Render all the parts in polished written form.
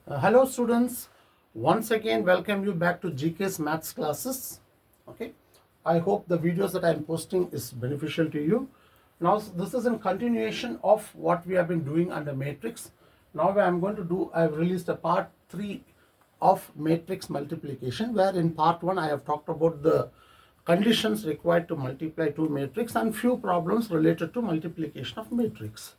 Hello students, once again welcome you back to GK's maths classes. Okay, I hope the videos that I am posting is beneficial to you. Now this is in continuation of what we have been doing under matrix. Now I am going to do, I have released a part 3 of matrix multiplication, where in part 1 I have talked about the conditions required to multiply two matrix and few problems related to multiplication of matrix.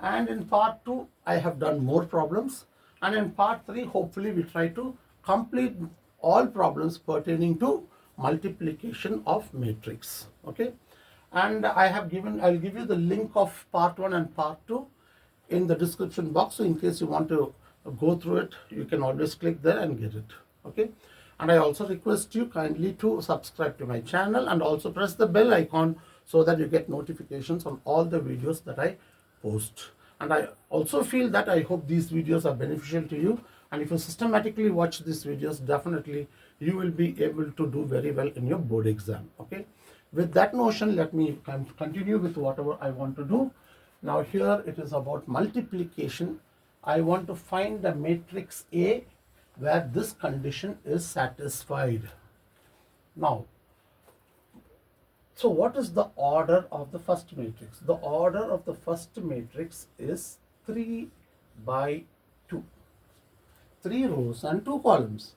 And in part 2 I have done more problems, and in part 3 hopefully we try to complete all problems pertaining to multiplication of matrix. Okay, and I'll give you the link of part 1 and part 2 in the description box, so in case you want to go through it, you can always click there and get it. Okay, and I also request you kindly to subscribe to my channel and also press the bell icon so that you get notifications on all the videos that I post. And I also feel that I hope these videos are beneficial to you, and if you systematically watch these videos, definitely you will be able to do very well in your board exam. Okay, with that notion, let me continue with whatever I want to do. Now here it is about multiplication. I want to find the matrix A where this condition is satisfied. Now, so what is the order of the first matrix? The order of the first matrix is 3 by 2. 3 rows and 2 columns.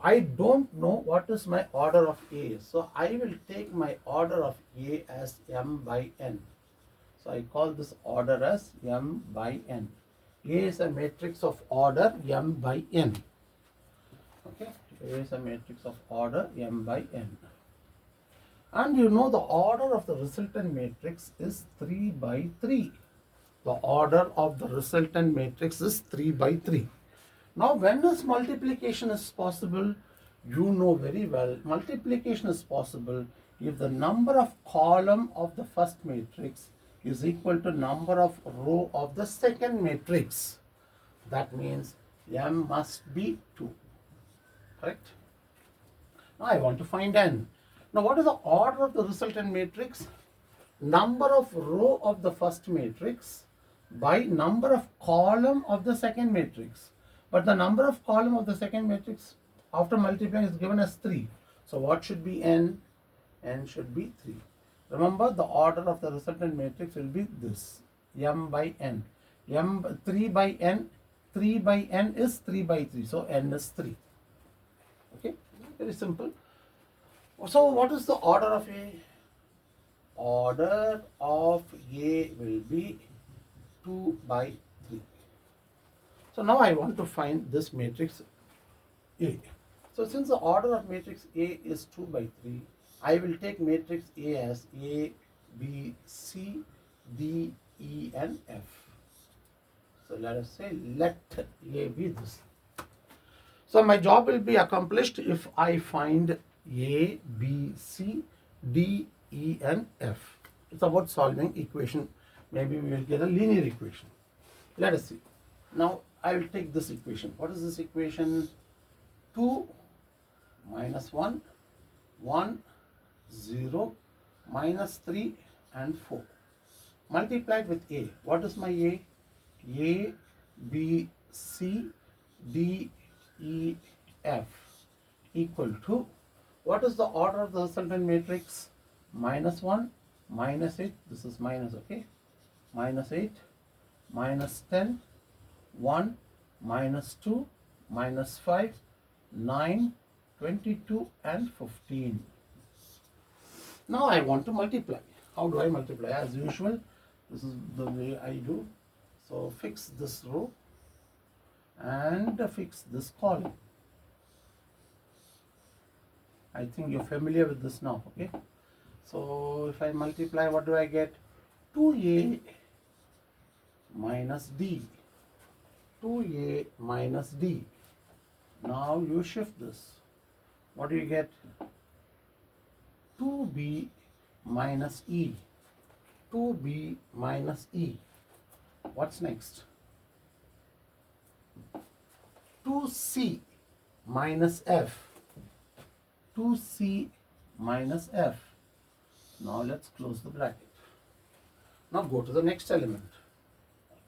I don't know what is my order of A. So I will take my order of A as m by n. So I call this order as m by n. A is a matrix of order m by n. Okay, A is a matrix of order m by n. And you know the order of the resultant matrix is 3 by 3. The order of the resultant matrix is 3 by 3. Now when is multiplication is possible? You know very well, multiplication is possible if the number of column of the first matrix is equal to number of row of the second matrix. That means m must be 2. Correct? Now I want to find n. Now what is the order of the resultant matrix? Number of row of the first matrix by number of column of the second matrix. But the number of column of the second matrix after multiplying is given as 3. So what should be n? N should be 3. Remember, the order of the resultant matrix will be this, m by n. 3 by n, 3 by n is 3 by 3. So n is 3. Okay, very simple. So what is the order of A? Order of A will be 2 by 3. So now I want to find this matrix A. So since the order of matrix A is 2 by 3, I will take matrix A as A, B, C, D, E and F. So let us say let A be this. So my job will be accomplished if I find A, B, C, D, E and F. It's about solving equation. Maybe we will get a linear equation. Let us see. Now I will take this equation. What is this equation? 2 minus 1, 1, 0, minus 3 and 4. Multiplied with A. What is my A? A, B, C, D, E, F equal to, what is the order of the resultant matrix? Minus 1, minus 8, this is minus, okay? Minus 8, minus 10, 1, minus 2, minus 5, 9, 22 and 15. Now I want to multiply. How do I multiply? As usual, this is the way I do. So fix this row and fix this column. I think you're familiar with this now, okay? So if I multiply, what do I get? 2a minus d. 2a minus d. Now you shift this. What do you get? 2b minus e. 2b minus e. What's next? 2c minus f. 2c minus f. Now let's close the bracket. Now go to the next element.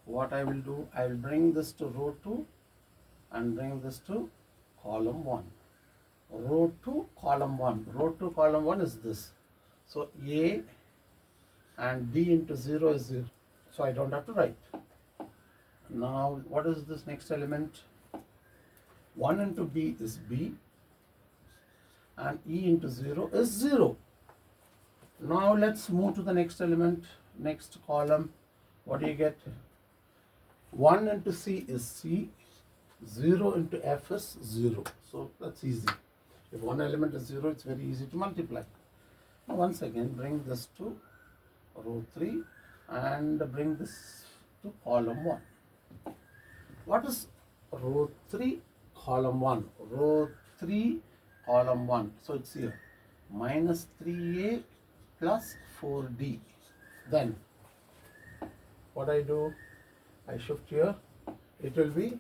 What I will do, I will bring this to row 2 and bring this to column 1. Row 2, column 1. Row 2, column 1 is this. So A and B into 0 is 0. So I don't have to write. Now what is this next element? 1 into B is B and E into 0 is 0. Now let's move to the next element, next column. What do you get? 1 into C is C, 0 into F is 0. So that's easy. If one element is 0, it's very easy to multiply. Now once again, bring this to row 3 and bring this to column 1. What is row 3, column 1? Row 3, column 1. So it's here. Minus 3A plus 4D. Then what I do? I shift here. It will be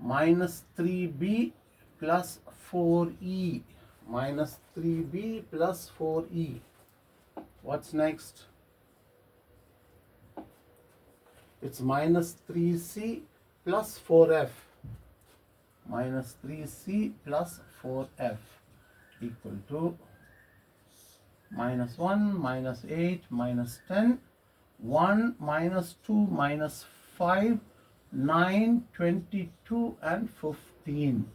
minus 3B plus 4E. Minus 3B plus 4E. What's next? It's minus 3C plus 4F. Minus 3C plus 4F equal to minus 1, minus 8, minus 10, 1, minus 2, minus 5, 9, 22 and 15.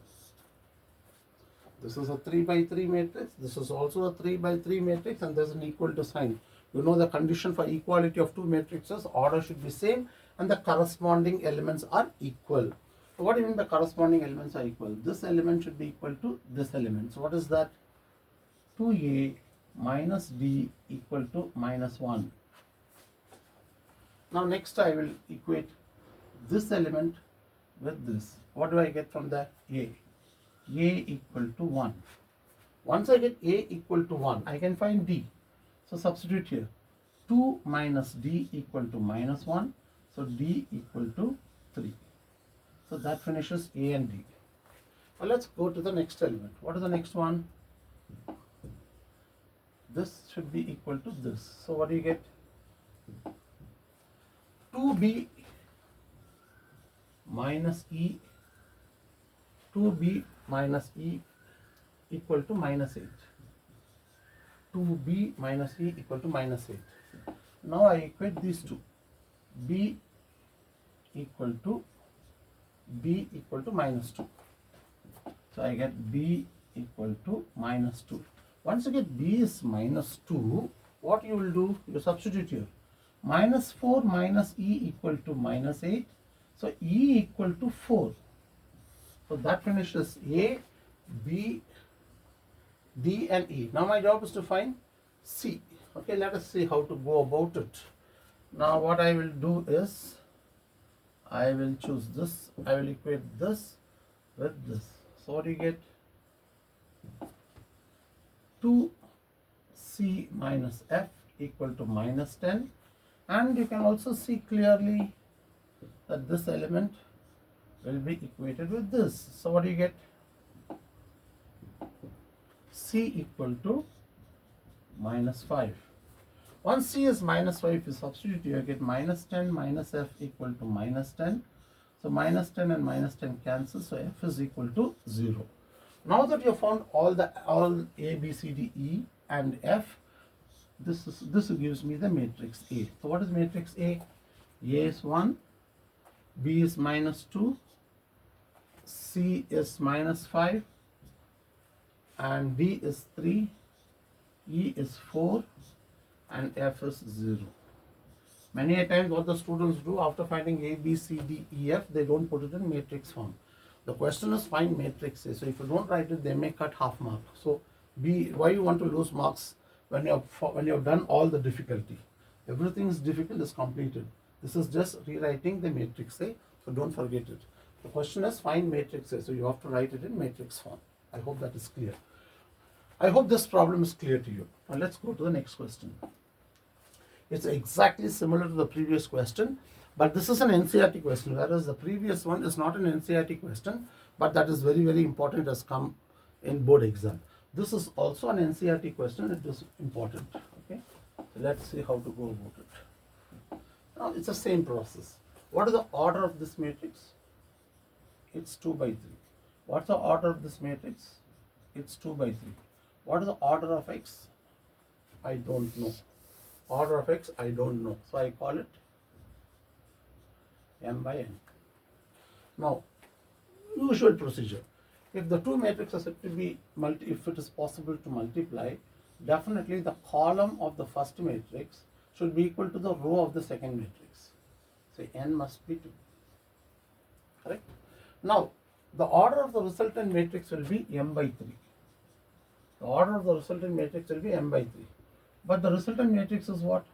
This is a 3 by 3 matrix. This is also a 3 by 3 matrix and there's an equal to sign. You know the condition for equality of two matrices, order should be same and the corresponding elements are equal. So what do you mean the corresponding elements are equal? This element should be equal to this element. So what is that? 2A minus D equal to minus 1. Now next I will equate this element with this. What do I get from that? A. A equal to 1. Once I get A equal to 1, I can find D. So substitute here. 2 minus D equal to minus 1. So D equal to 3. So that finishes A and D. Now let's go to the next element. What is the next one? This should be equal to this. So what do you get? 2B minus E. 2B minus E equal to minus 8. 2B minus E equal to minus 8. Now I equate these two. B equal to minus 2. So I get B equal to minus 2. Once you get B is minus 2, what you will do? You substitute here. Minus 4 minus E equal to minus 8. So E equal to 4. So that finishes A, B, D and E. Now my job is to find C. Okay, let us see how to go about it. Now what I will do is, I will choose this. I will equate this with this. So what do you get? 2C minus F equal to minus 10. And you can also see clearly that this element will be equated with this. So what do you get? C equal to minus 5. Once C is minus 5, you substitute, you get minus 10 minus F equal to minus 10. So minus 10 and minus 10 cancel. So F is equal to 0. Now that you have found all A, B, C, D, E and F, this gives me the matrix A. So what is matrix A? A is 1, B is minus 2, C is minus 5, and D is 3, E is 4, and F is 0. Many a times what the students do after finding A, B, C, D, E, F, they don't put it in matrix form. The question is find matrix A. So if you don't write it, they may cut half mark. So why you want to lose marks when you have done all the difficulty? Everything is difficult is completed. This is just rewriting the matrix A. So don't forget it. The question is find matrix A. So you have to write it in matrix form. I hope that is clear. I hope this problem is clear to you. Now let's go to the next question. It's exactly similar to the previous question, but this is an NCERT question, whereas the previous one is not an NCERT question, but that is very, very important. It has come in board exam. This is also an NCERT question. It is important. Okay, so let's see how to go about it. Now it's the same process. What is the order of this matrix? It's 2 by 3. What's the order of this matrix? It's 2 by 3. What is the order of X? I don't know. Order of X, I don't know. So I call it M by N. Now, usual procedure. If the two matrices have to be if it is possible to multiply, definitely the column of the first matrix should be equal to the row of the second matrix. So N must be 2. Correct? Now, the order of the resultant matrix will be M by 3. The order of the resultant matrix will be M by 3. But the resultant matrix is what?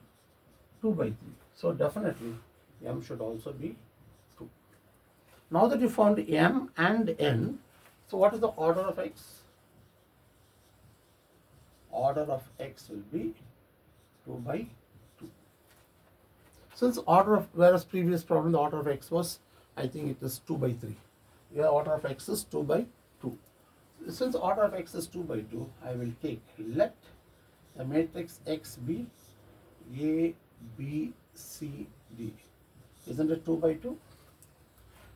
2 by 3. So definitely M should also be 2. Now that you found M and N, so what is the order of X? Order of X will be 2 by 2. Since order of, whereas previous problem the order of X was, I think it is 2 by 3. Here order of X is 2 by 2. Since order of X is 2 by 2, I will take, let the matrix X be A, B, C, D. Isn't it 2 by 2?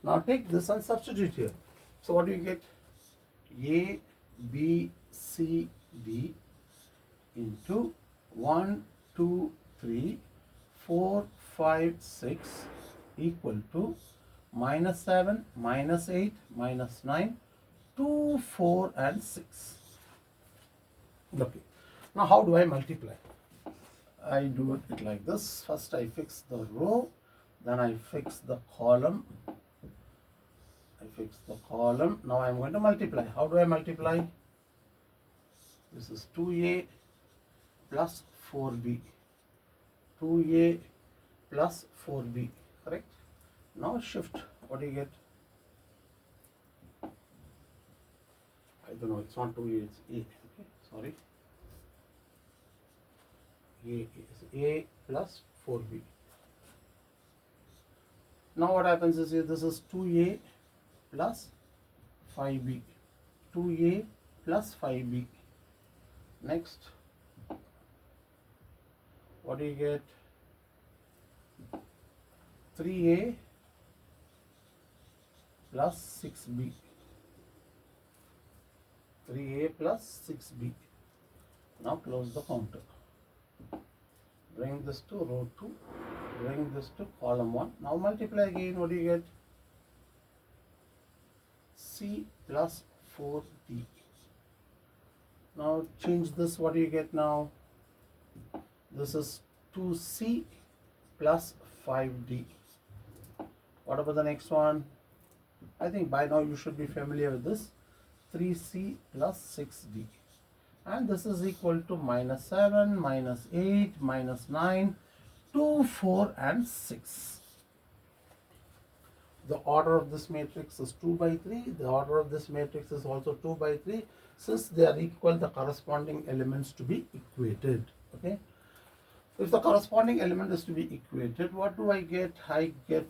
Now take this and substitute here. So what do you get? A, B, C, D into 1, 2, 3, 4, 5, 6 equal to minus 7, minus 8, minus 9, 2, 4 and 6. Okay. Now how do I multiply? I do it like this. First I fix the row, then I fix the column. Now I am going to multiply. How do I multiply? This is 2A plus 4B. 2A plus 4B. Correct? Now shift. What do you get? I don't know. It's not 2A. It's A. Okay. Sorry. A is A plus 4B. Now what happens is here, this is 2A plus 5B. 2A plus 5B. Next, what do you get? 3A plus 6B. 3A plus 6B. Now close the counter. Bring this to row 2. Bring this to column 1. Now multiply again. What do you get? C plus 4D. Now change this. What do you get now? This is 2C plus 5D. What about the next one? I think by now you should be familiar with this. 3C plus 6D. And this is equal to minus 7, minus 8, minus 9, 2, 4 and 6. The order of this matrix is 2 by 3. The order of this matrix is also 2 by 3. Since they are equal, the corresponding elements to be equated. Okay. If the corresponding element is to be equated, what do I get? I get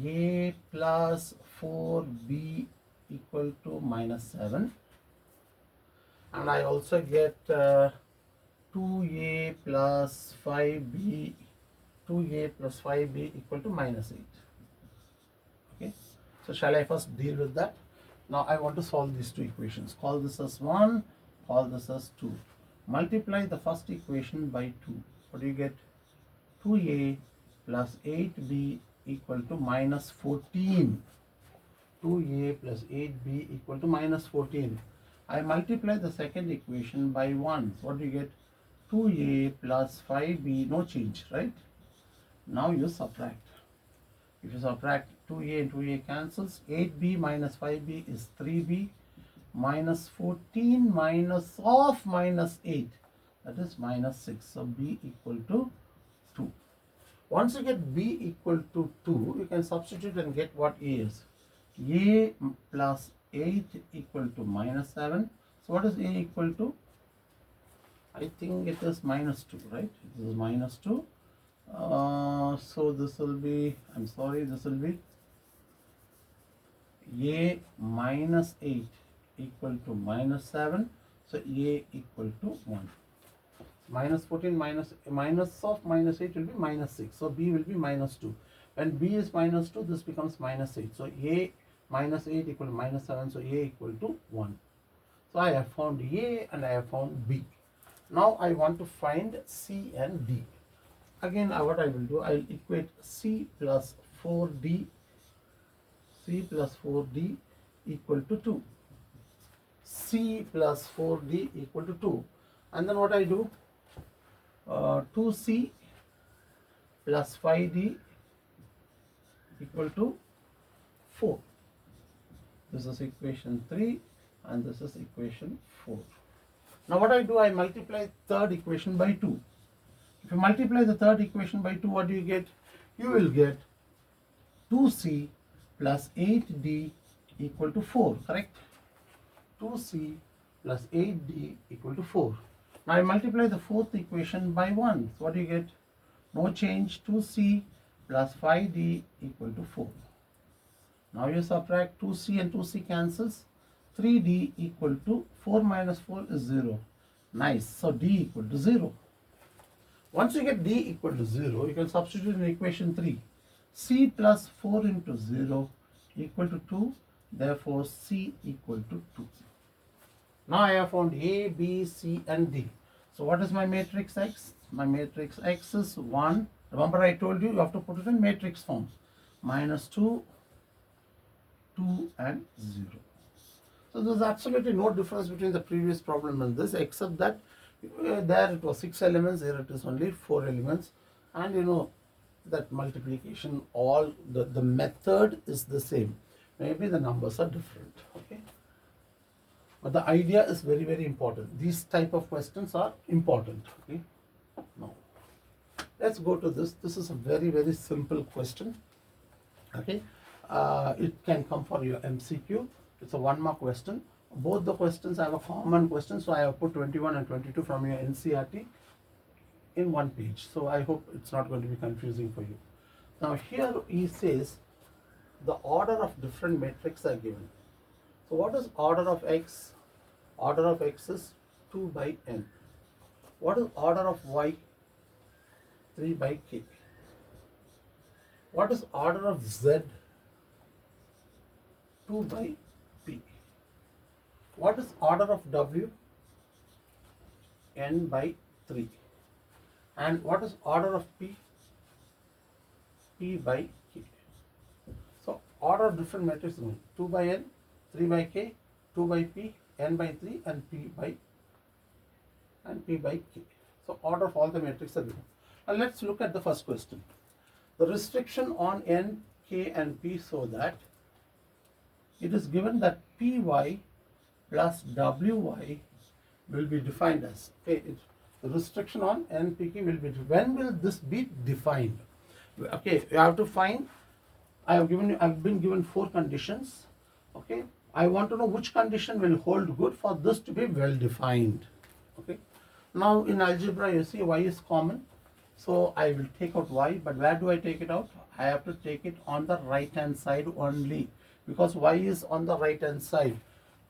A plus 4B equal to minus 7. And I also get 2A plus 5B, 2A plus 5B equal to minus 8. Okay. So shall I first deal with that? Now I want to solve these two equations. Call this as 1, call this as 2. Multiply the first equation by 2. What do you get? 2A plus 8B equal to minus 14. 2A plus 8B equal to minus 14. I multiply the second equation by 1. What do you get? 2A plus 5B, no change, right? Now you subtract. If you subtract 2A and 2A cancels, 8B minus 5B is 3B, minus 14 minus of minus 8, that is minus 6. So B equal to 2. Once you get B equal to 2, you can substitute and get what A is. A plus 8 equal to minus 7. So what is A equal to? I think it is minus 2, right? This is minus 2. So this will be, I'm sorry, this will be A minus 8 equal to minus 7. So A equal to 1. Minus 14 minus of minus 8 will be minus 6. So B will be minus 2. When B is minus 2, this becomes minus 8. So A minus 8 equal to minus 7, so A equal to 1. So I have found A and I have found B. Now I want to find C and D. Again, what I will do, I will equate C plus 4D equal to 2. C plus 4D equal to 2. And then what I do, 2C plus 5D equal to 4. This is equation 3 and this is equation 4. Now what I do, I multiply third equation by 2. If you multiply the third equation by 2, what do you get? You will get 2C plus 8D equal to 4, correct? 2C plus 8D equal to 4. Now I multiply the fourth equation by 1. So what do you get? No change, 2C plus 5D equal to 4. Now you subtract 2C and 2C cancels. 3D equal to 4 minus 4 is 0. Nice. So D equal to 0. Once you get D equal to 0, you can substitute in equation 3. C plus 4 into 0 equal to 2. Therefore, C equal to 2. Now I have found A, B, C and D. So what is my matrix X? My matrix X is 1. Remember I told you have to put it in matrix form. Minus 2, 2 and 0. So there's absolutely no difference between the previous problem and this, except that there it was 6 elements, here it is only 4 elements. And you know that multiplication, all the method is the same. Maybe the numbers are different. Okay. But the idea is very, very important. These type of questions are important. Okay. Now, let's go to this. This is a very, very simple question. Okay. It can come for your MCQ. It's a 1 mark question. Both the questions have a common question. So I have put 21 and 22 from your NCERT in one page. So I hope it's not going to be confusing for you. Now here he says the order of different matrices are given. So what is order of X? Order of X is 2 by n. What is order of Y? 3 by k. What is order of Z? 2 by p. What is order of W? N by 3. And what is order of P? P by k. So order of different matrices: 2 by n, 3 by k, 2 by p, n by 3 and p by k. So order of all the matrices are given. Now let's look at the first question. The restriction on n, k and p, so that it is given that py plus wy will be defined as, okay, the restriction on n, p, k will be, when will this be defined? Okay, you have to find, I've been given 4 conditions. Okay, I want to know which condition will hold good for this to be well defined. Okay, now in algebra you see y is common, so I will take out y, but where do I take it out? I have to take it on the right hand side only, because y is on the right hand side.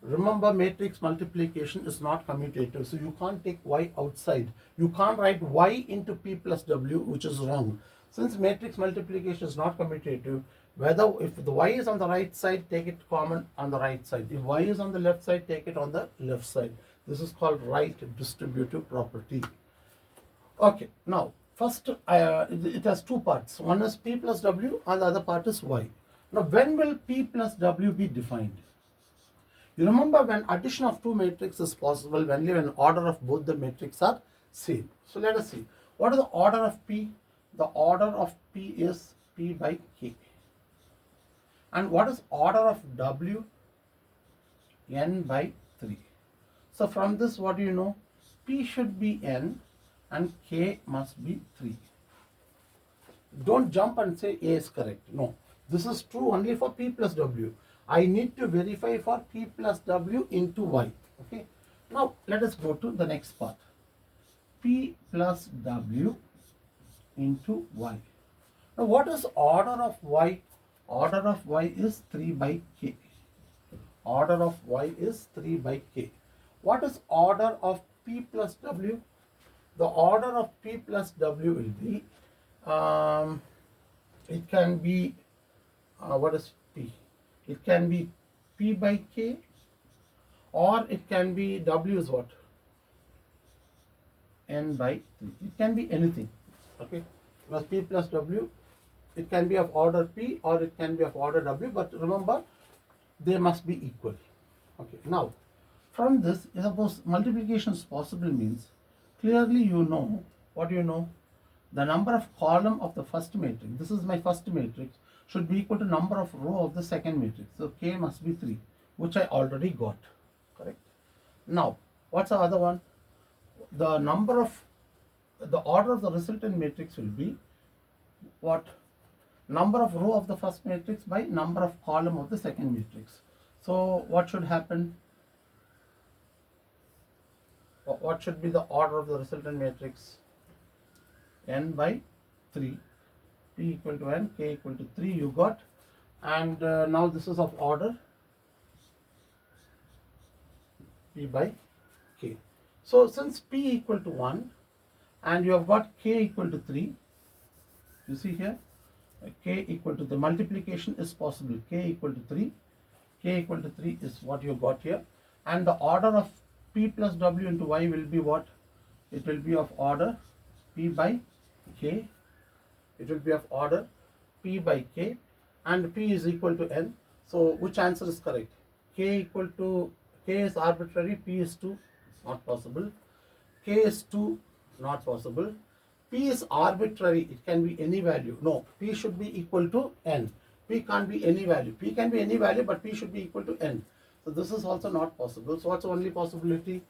Remember, matrix multiplication is not commutative, so you can't take y outside. You can't write y into p plus w, which is wrong. Since matrix multiplication is not commutative, if the y is on the right side, take it common on the right side. If y is on the left side, take it on the left side. This is called right distributive property. Okay, now first it has 2 parts. One is p plus w and the other part is y. Now when will p plus w be defined? You remember, when addition of 2 matrices is possible only when order of both the matrices are same. So let us see. What is the order of P? The order of P is P by K. And what is order of W? N by 3. So from this, what do you know? P should be N and K must be 3. Don't jump and say A is correct. No. This is true only for P plus W. I need to verify for P plus W into Y. Okay. Now let us go to the next part. P plus W into Y. Now what is order of Y? Order of Y is 3 by K. Order of Y is 3 by K. What is order of P plus W? The order of P plus W will be, it can be, what is P? It can be P by K, or it can be W is what? N by 3. It can be anything. Okay. Because P plus W, it can be of order P or it can be of order W, but remember, they must be equal. Okay. Now, from this, suppose multiplication is possible means, clearly you know, what you know? The number of column of the first matrix, this is my first matrix, should be equal to number of row of the second matrix. So K must be 3, which I already got. Correct? Now, what's the other one? The number of, the order of the resultant matrix will be what? Number of row of the first matrix by number of column of the second matrix. So what should happen? What should be the order of the resultant matrix? N by 3, P equal to N, K equal to 3 you got, and now this is of order P by K. So since P equal to 1 and you have got K equal to 3, you see here, K equal to, the multiplication is possible, K equal to 3, K equal to 3 is what you got here, and the order of P plus W into Y will be what? It will be of order P by K. It will be of order P by K, and P is equal to N. So which answer is correct? K equal to, K is arbitrary, P is 2, not possible. K is 2, not possible. P is arbitrary, it can be any value. No, P should be equal to N. P can't be any value. P can be any value, but P should be equal to N. So this is also not possible. So what's the only possibility?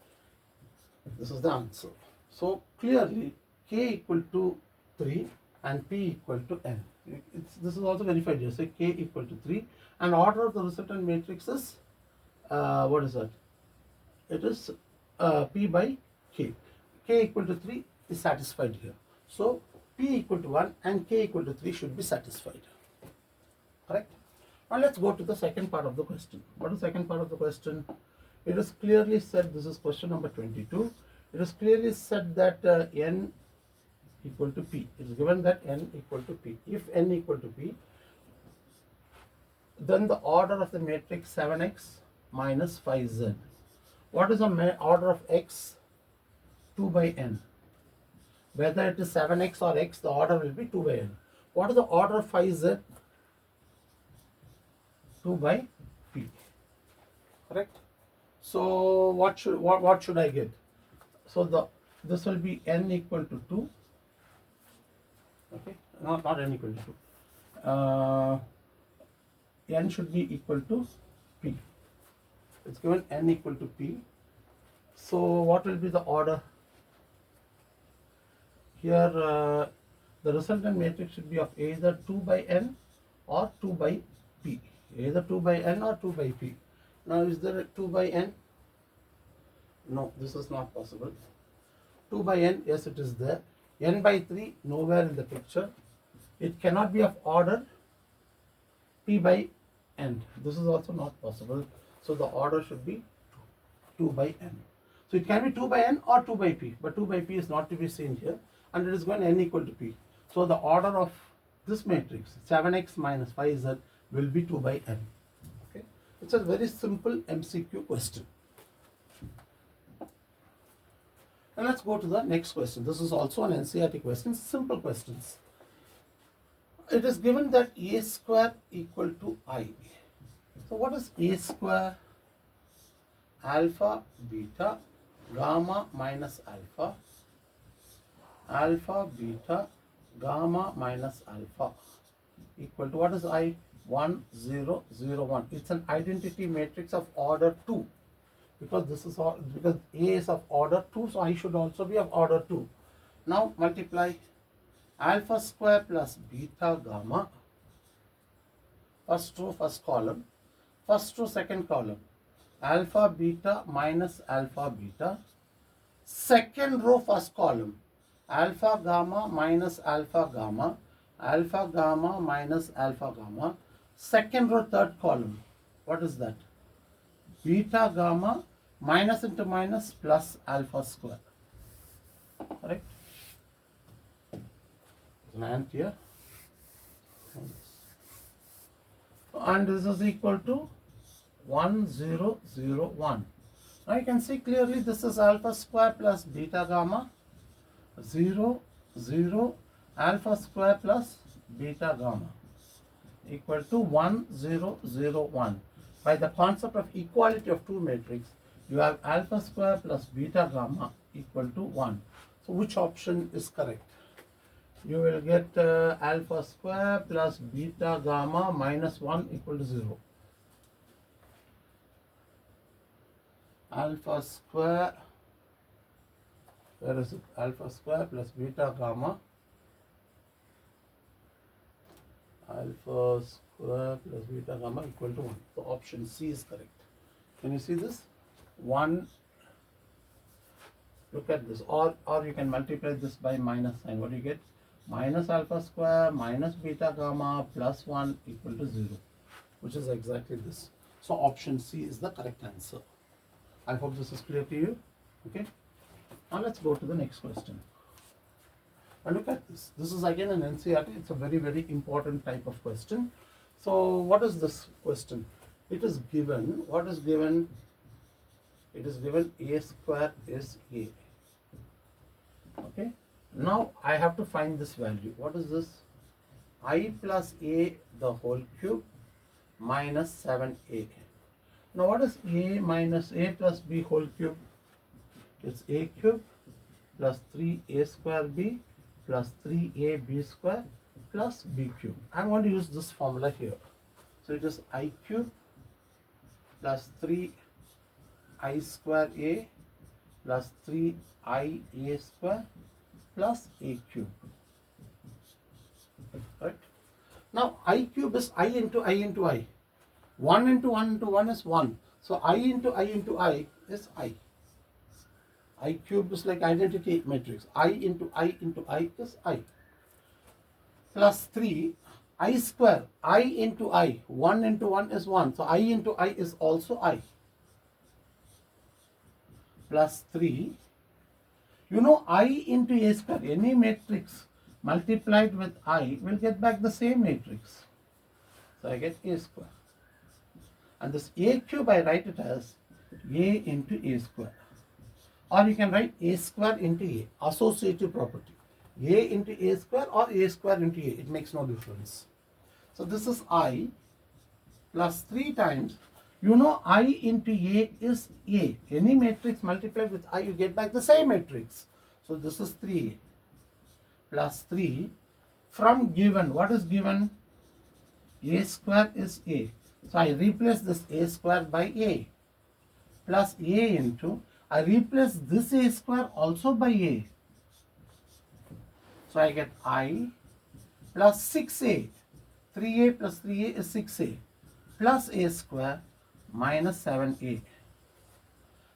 This is the answer. So clearly K equal to 3 and P equal to N. This is also verified here. Say K equal to 3 and order of the resultant matrix is, what is that? It is P by K. K equal to 3 is satisfied here. So P equal to 1 and K equal to 3 should be satisfied. Correct? Now let's go to the second part of the question. What is the second part of the question? It is clearly said, this is question number 22. It is clearly said that N equal to P. It is given that N equal to P. If N equal to P, then the order of the matrix 7x minus 5z. What is the order of x? 2 by n. Whether it is 7x or x, the order will be 2 by n. What is the order of 5z? 2 by p. Correct? So what should I get? So this will be n equal to 2. Okay, not n equal to 2. N should be equal to p. It's given n equal to p. So what will be the order? Here the resultant matrix should be of either 2 by n or 2 by p. Either 2 by n or 2 by p. Now is there a 2 by n? No, this is not possible. 2 by n, yes it is there. N by 3, nowhere in the picture. It cannot be of order p by n. This is also not possible. So the order should be 2 by n. So it can be 2 by n or 2 by p, but 2 by p is not to be seen here, and it is going n equal to p. So the order of this matrix 7x minus 5z will be 2 by n. Okay, it's a very simple MCQ question. And let's go to the next question. This is also an NCERT question, simple questions. It is given that a square equal to I. So what is a square? Alpha, beta, gamma minus alpha, alpha, beta, gamma minus alpha equal to, what is I? 1, 0, 0, 1. It's an identity matrix of order 2. Because this is all, because A is of order 2, so I should also be of order 2. Now multiply alpha square plus beta gamma, first row first column, first row second column, alpha beta minus alpha beta, second row first column, alpha gamma minus alpha gamma, alpha gamma minus alpha gamma, second row third column, what is that? Beta gamma minus into minus plus alpha square. Correct? An ant here. and this is equal to 1 0 0 1. Now you can see clearly this is alpha square plus beta gamma 0 0 alpha square plus beta gamma equal to 1 0 0 1. By the concept of equality of two matrix, you have alpha square plus beta gamma equal to 1. So which option is correct? You will get alpha square plus beta gamma minus 1 equal to 0. Alpha square, where is it? Alpha square plus beta gamma, alpha square plus beta gamma equal to 1. So option C is correct. Can you see this? 1, look at this, or you can multiply this by minus sign. What do you get? Minus alpha square minus beta gamma plus 1 equal to 0, which is exactly this. So option C is the correct answer. I hope this is clear to you. Okay. Now let's go to the next question. And look at this. This is again an NCERT. It's a very, very important type of question. So what is this question? It is given, what is given? It is given a square is a. Okay. Now I have to find this value. What is this? I plus a the whole cube minus 7a. Now what is a minus a plus b whole cube? It's a cube plus 3a square b plus 3ab square plus b cube. I'm going to use this formula here. So it is I cube plus 3i square a plus 3ia square plus a cube. Right? Now I cube is I into I into I. 1 into 1 into 1 is 1. So I into I into I is I. I cube is like identity matrix. I into I into I is I. Plus 3 I square. I into I. 1 into 1 is 1. So I into I is also I. Plus 3. You know I into A square. Any matrix multiplied with I will get back the same matrix. So I get A square. And this A cube I write it as A into A square. Or you can write A square into A. Associative property. A into A square or A square into A. It makes no difference. So this is I plus 3 times. You know I into A is A. Any matrix multiplied with I, you get back the same matrix. So this is 3A plus 3 from given. What is given? A square is A. So I replace this A square by A plus A into, I replace this A square also by A. So I get I plus 6A. 3A plus 3A is 6A plus A square minus 7A.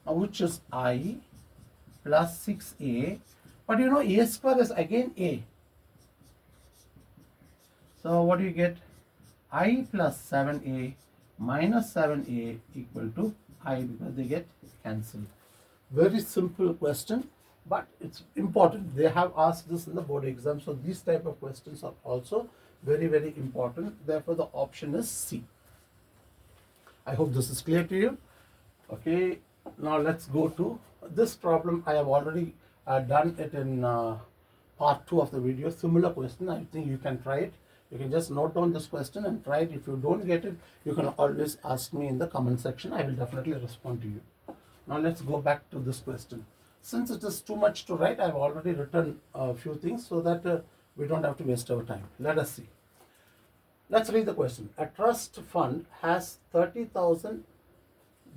Now which is I plus 6A. But you know A square is again A. So what do you get? I plus 7A minus 7A equal to I, because they get cancelled. Very simple question, but it's important. They have asked this in the board exam. So these type of questions are also very, very important. Therefore the option is C. I hope this is clear to you. Okay, now let's go to this problem. I have already done it in part 2 of the video. Similar question. I think you can try it. You can just note down this question and try it. If you don't get it, you can always ask me in the comment section. I will definitely respond to you. Now let's go back to this question. Since it is too much to write, I have already written a few things so that we don't have to waste our time. Let us see. Let's read the question. A trust fund has 30,000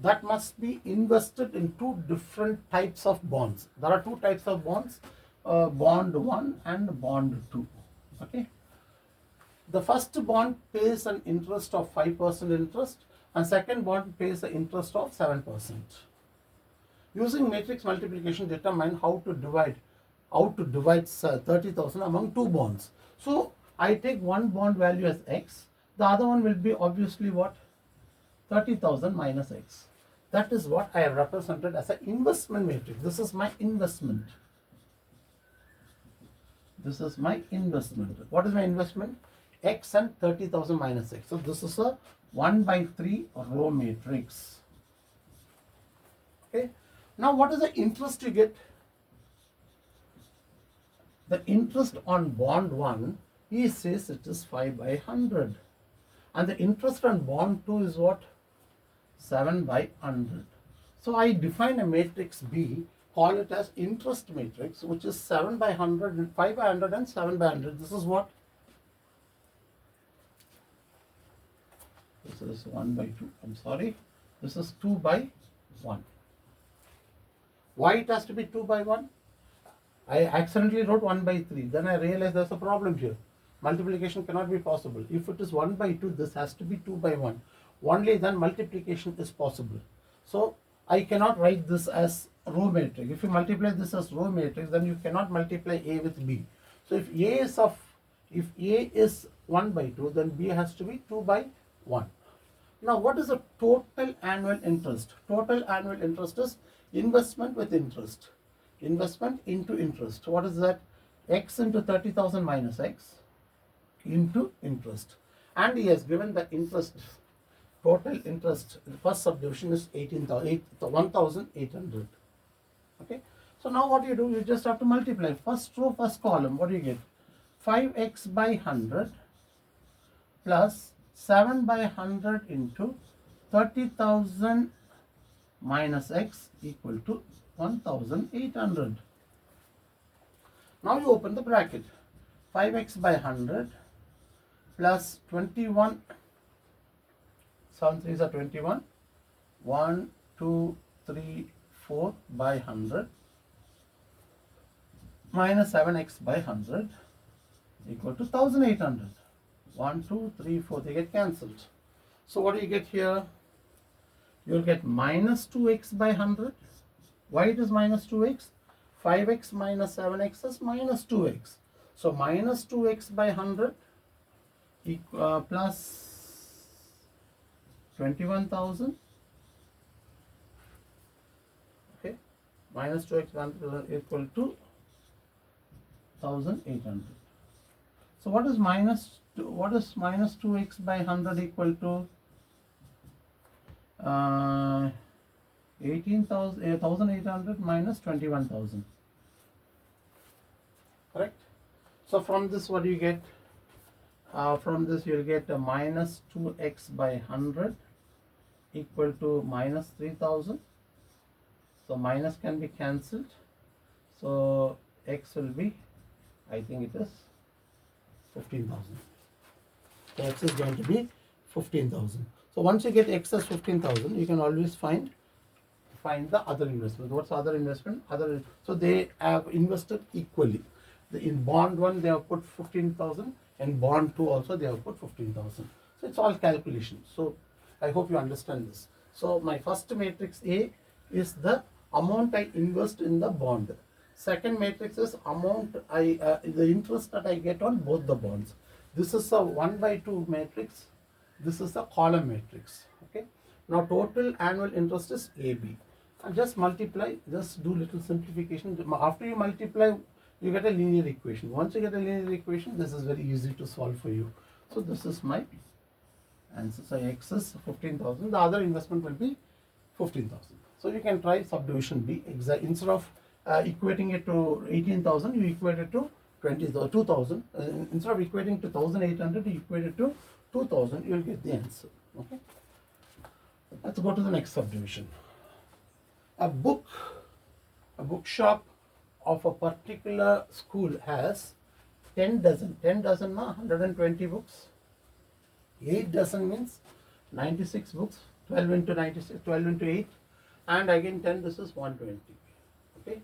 that must be invested in 2 different types of bonds. There are 2 types of bonds, bond 1 and bond 2. Okay. The first bond pays an interest of 5% interest and second bond pays an interest of 7%. Using matrix multiplication, determine how to divide 30,000 among 2 bonds. So I take one bond value as X. The other one will be obviously what? 30,000 minus X. That is what I have represented as an investment matrix. This is my investment. This is my investment. What is my investment? x and 30,000 minus x. So this is a 1 by 3 row matrix. Okay. Now what is the interest you get? The interest on bond 1, he says it is 5 by 100. And the interest on bond 2 is what? 7 by 100. So I define a matrix B, call it as interest matrix, which is 7 by 100, and 5 by 100 and 7 by 100. This is what? This is 1 by 2. I'm sorry. This is 2 by 1. Why it has to be 2 by 1? I accidentally wrote 1 by 3. Then I realized there's a problem here. Multiplication cannot be possible. If it is 1 by 2, this has to be 2 by 1. Only then multiplication is possible. So I cannot write this as row matrix. If you multiply this as row matrix, then you cannot multiply A with B. So if A is 1 by 2, then B has to be 2 by 1. Now what is the total annual interest? Total annual interest is investment with interest. Investment into interest. What is that? X into 30,000 minus X into interest. And he has given the interest, total interest, the first subdivision is 1,800. Okay. So now what you do, you just have to multiply. First row, first column, what do you get? 5x by 100 plus 7 by 100 into 30,000 minus x equal to 1,800. Now you open the bracket. 5x by 100 plus 21, 7 3s are 21, 1, 2, 3, 4 by 100 minus 7x by 100 equal to 1,800. 1, 2, 3, 4, they get cancelled. So what do you get here? You will get minus 2x by 100. Why it is minus 2x? 5x minus 7x is minus 2x. So minus 2x by 100 plus 21,000. Okay, minus 2x by 100 equal to 1,800. So what is minus 2x by 100 equal to 1,800 minus 21,000. Correct? So from this what do you get? From this you will get a minus 2x by 100 equal to minus 3,000. So minus can be cancelled. So x will be, I think it is 15,000. So x is going to be 15,000. So once you get x as 15,000, you can always find the other investment. What's other investment? So they have invested equally. In bond 1 they have put 15,000, and bond 2 also they have put 15,000. So it's all calculation. So I hope you understand this. So my first matrix A is the amount I invest in the bond. Second matrix is amount the interest that I get on both the bonds. This is a 1 by 2 matrix. This is a column matrix. Okay. Now total annual interest is AB. And just multiply, just do little simplification. After you multiply, you get a linear equation. Once you get a linear equation, this is very easy to solve for you. So this is my answer. So x is 15,000. The other investment will be 15,000. So you can try subdivision B. Instead of equating it to 18,000, you equate it to 2,000. Instead of equating to 1,800, you equate it to 2,000. You will get the answer. Okay. Let's go to the next subdivision. A bookshop of a particular school has 10 dozen. 10 dozen, 120 books. 8 dozen means 96 books. 12 into 96, 12 into 8. And again 10, this is 120. Okay.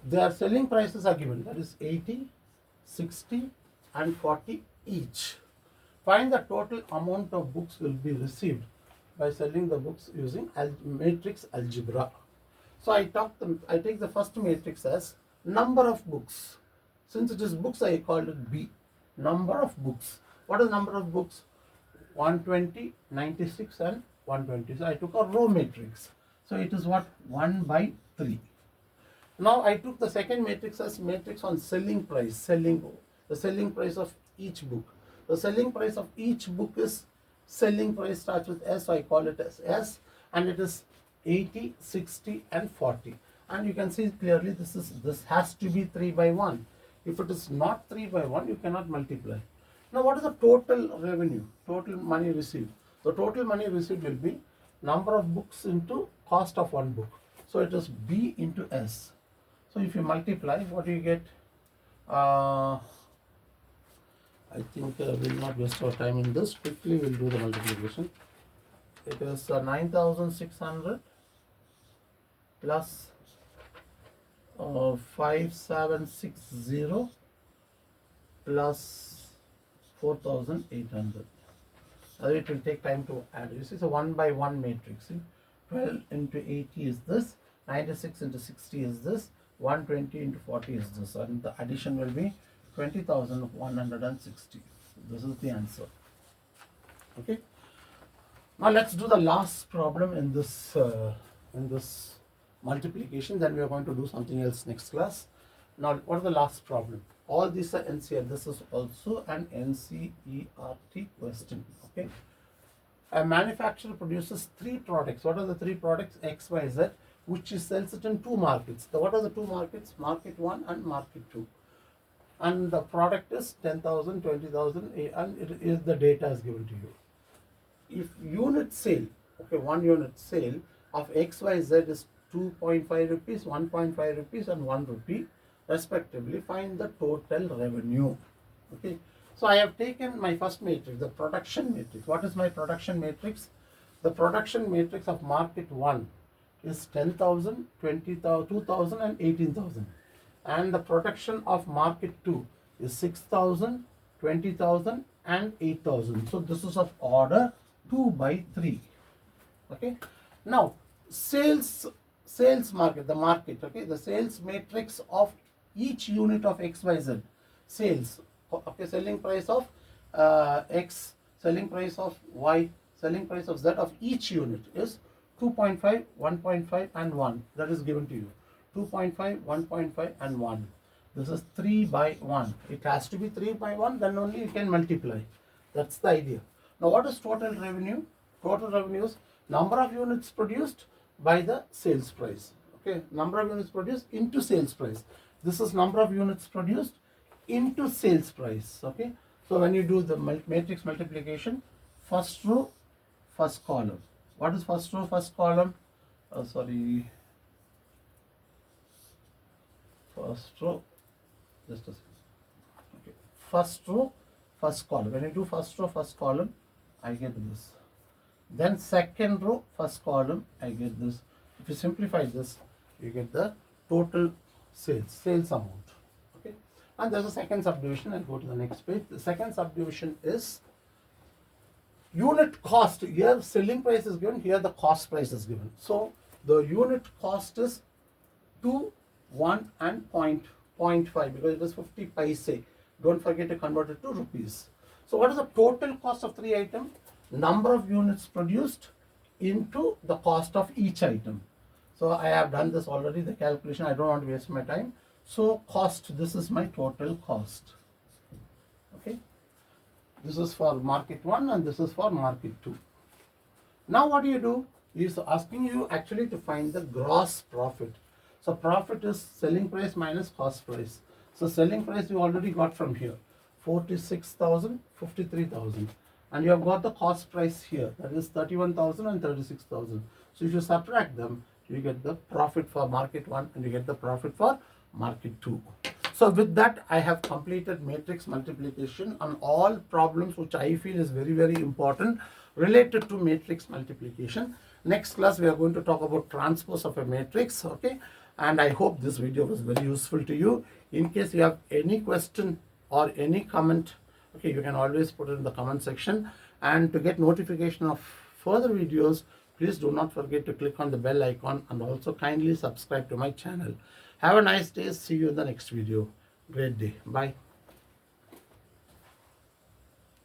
Their selling prices are given. That is 80, 60 and 40 each. Find the total amount of books will be received by selling the books using matrix algebra. So I take the first matrix as number of books. Since it is books, I called it B. Number of books. What is number of books? 120, 96 and 120. So I took a row matrix. So it is what? 1 by 3. Now I took the second matrix as matrix on selling price. The selling price of each book. The selling price of each book is, selling price starts with S, so I call it as S, and it is 80, 60 and 40. And you can see clearly this has to be 3 by 1. If it is not 3 by 1, you cannot multiply. Now what is the total revenue, total money received? The total money received will be number of books into cost of one book. So it is B into S. So if you multiply, what do you get? I think we'll not waste our time in this. Quickly we'll do the multiplication. It is 9,600 plus 5760 plus 4,800. It will take time to add. You see, it's a 1 by 1 matrix. See? 12 into 80 is this, 96 into 60 is this, 120 into 40 is this, and the addition will be 20,160. This is the answer. Okay. Now let's do the last problem in this multiplication. Then we are going to do something else next class. Now, what is the last problem? All these are NCERT. This is also an NCERT question. Okay. A manufacturer produces 3 products. What are the 3 products? X, Y, Z, which he sells it in 2 markets. What are the 2 markets? Market 1 and market 2. And the product is 10,000, 20,000, and it is the data is given to you. If unit sale, okay, 1 unit sale of XYZ is 2.5 rupees, 1.5 rupees and 1 rupee respectively, find the total revenue. Okay. So I have taken my first matrix, the production matrix. What is my production matrix? The production matrix of market 1 is 10,000, 20,000, 2,000 and 18,000. And the production of market 2 is 6,000, 20,000 and 8,000. So this is of order 2 by 3. Okay. Now sales market, the market, okay, the sales matrix of each unit of XYZ sales, okay, selling price of X, selling price of Y, selling price of Z of each unit is 2.5, 1.5 and 1. That is given to you. 2.5, 1.5 and 1. This is 3 by 1. It has to be 3 by 1, then only you can multiply. That's the idea. Now what is total revenue? Total revenue is number of units produced by the sales price. Okay, number of units produced into sales price. This is number of units produced into sales price. Okay, so when you do the matrix multiplication, first row, first column. What is first row, first column? First row, just a second. Okay, first row, first column. When you do first row, first column, I get this. Then second row, first column, I get this. If you simplify this, you get the total sales amount. Okay, and there's a second subdivision. I'll go to the next page. The second subdivision is unit cost. Here selling price is given, here the cost price is given. So the unit cost is 2, 1 and 0.5 because it is 50 paise. Don't forget to convert it to rupees. So what is the total cost of 3 items? Number of units produced into the cost of each item. So I have done this already, the calculation. I don't want to waste my time. So cost, this is my total cost. Okay. This is for market 1 and this is for market 2. Now what do? He is asking you actually to find the gross profit. So profit is selling price minus cost price. So selling price you already got from here, 46,000, 53,000. And you have got the cost price here, that is 31,000 and 36,000. So if you subtract them, you get the profit for market 1 and you get the profit for market 2. So with that, I have completed matrix multiplication on all problems which I feel is very, very important related to matrix multiplication. Next class, we are going to talk about transpose of a matrix. Okay. And I hope this video was very useful to you. In case you have any question or any comment, okay, you can always put it in the comment section. And to get notification of further videos, please do not forget to click on the bell icon and also kindly subscribe to my channel. Have a nice day. See you in the next video. Great day. Bye.